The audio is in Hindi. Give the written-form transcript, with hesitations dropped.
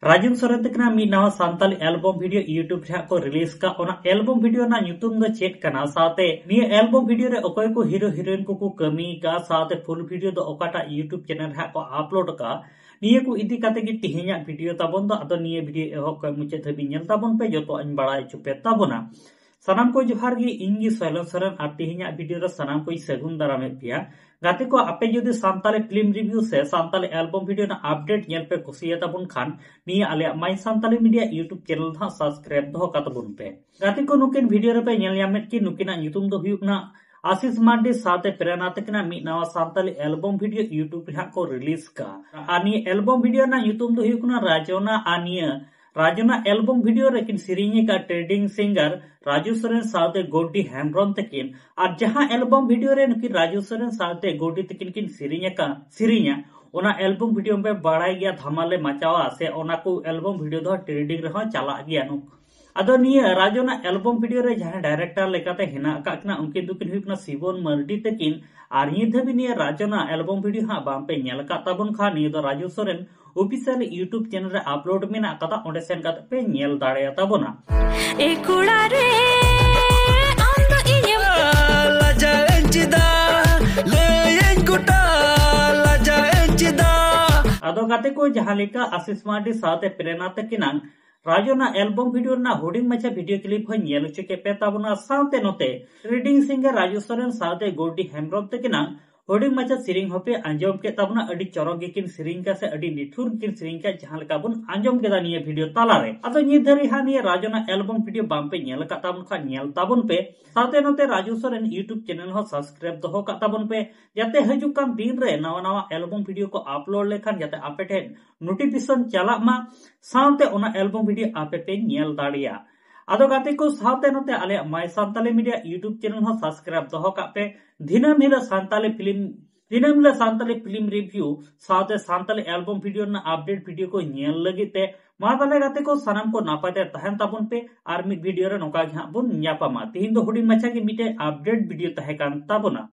राजन सोरेन तकना मी नवा सांताली एल्बम वीडियो यूट्यूब रे को रिलीज का ओना एल्बम वीडियो ना ᱧᱩᱛᱩᱢ ᱫᱚ ᱪᱮᱫ ᱠᱟᱱᱟ साथे निया एल्बम वीडियो रे ओकय को हीरो हीरोइन को कमी का साथे फुल वीडियो दो ओकाटा यूट्यूब चैनल रे को अपलोड का निया को इदी काते की तिहिया वीडियो ताबन दो अदो निया वीडियो एहो को मुचे धबी नेल ताबन पे जतो अन बड़ाय चुपे ताबना सनाम को जोहार गी इंगी सैलन सरन आ तिहिया वीडियो रे सनाम को सगुन दारामे पिया गाते को आपे जदि सांताली फिल्म रिव्यू से सांताली एल्बम वीडियो ना अपडेट नेल पे कुसिया ताबन खान निया आले my Santali media YouTube channel धा सब्सक्राइब दो कातबन पे गाते को नुकिन वीडियो रे पे नेल यामेट की नुकिना ᱧᱩᱛᱩᱢ दो हुयुकना आशीष मार्डी साथे प्रेरणा तकना मी नवा सांताली एल्बम वीडियो यूट्यूब रे को रिलीज का आनी एल्बम वीडियो ना ᱧᱩᱛᱩᱢ दो हुयुकना राजना आनिया राजना एल्बम वीडियो रेकिन सिरिंगे का ट्रेडिंग सिंगर राजू सोरेन साथे गोडी हेम्ब्रम तकिन और जहां एल्बम वीडियो रे नुकिन राजू सोरेन साथे गोडी तकिन किन सिरिंगा ओना एल्बम वीडियो में बड़ाई गया धमाले मचावा से ओना को एल्बम वीडियो दो ट्रेडिंग रे चला गया नु अदो निया राजना एल्बम वीडियो रे जहां डायरेक्टर लेकाते हेना काकना उनके दुकिन हुकना सिबोन मर्डी तकिन और ये धबी निया राजना एल्बम वीडियो हा बाम पे नेल का ताबन खा निया दो Raju Soren official YouTube channel रे अपलोड मेना कता ओंडे सेन काते पे नेल दाड़े ताबना ए कुड़ा रे आम दो इᱧ लाजा एंचिदा लेयन गुटा लाजा एंचिदा अदो गाते को जहां लेका आशीष मार्डी साथे प्रेरणा तकिना राजना एल्बम वीडियो ना होर्डिंग मचा वीडियो क्लिप हो नेल चुके पे ताबना साथे नोते ट्रेडिंग सिंगर राजू सोरेन साथे गोडी हेम्ब्रम तकिना होर्डिंग मचा सिरिंग होपे आंजम के ताबना अडी चरक गिकिन सिरिंग का से अडी निठुर गिकिन सिरिंग का जहां लका बुन आंजम केदा निये वीडियो ताला रे अदो नि धरी हा निये राजना एल्बम वीडियो बाम पे नेल का ताबन खा नेल ताबन पे साथे नोते राजू सोरेन यूट्यूब चैनल हो सब्सक्राइब दो का ताबन पे जाते हजुक कान दिन रे नवा नवा एल्बम वीडियो को अपलोड लेखान जाते आपे ठे नोटिफिकेशन चला मा साथे ओना एल्बम वीडियो आपे पे नेल दाड़िया अदो गाते को साथे नोते आले my Santali media YouTube channel हो सब्सक्राइब दो का पे दिनम हिला सांताली फिल्म रिव्यू साथे सांताली एल्बम वीडियो ना अपडेट वीडियो को नेल लगिते मा ताले गाते को सनम को नापाते तहन ताबन पे आर मिड वीडियो रे नोका घा बुन न्यापामा तिहिन दो हुडी मचा के मिटे अपडेट वीडियो तहे कान ताबना।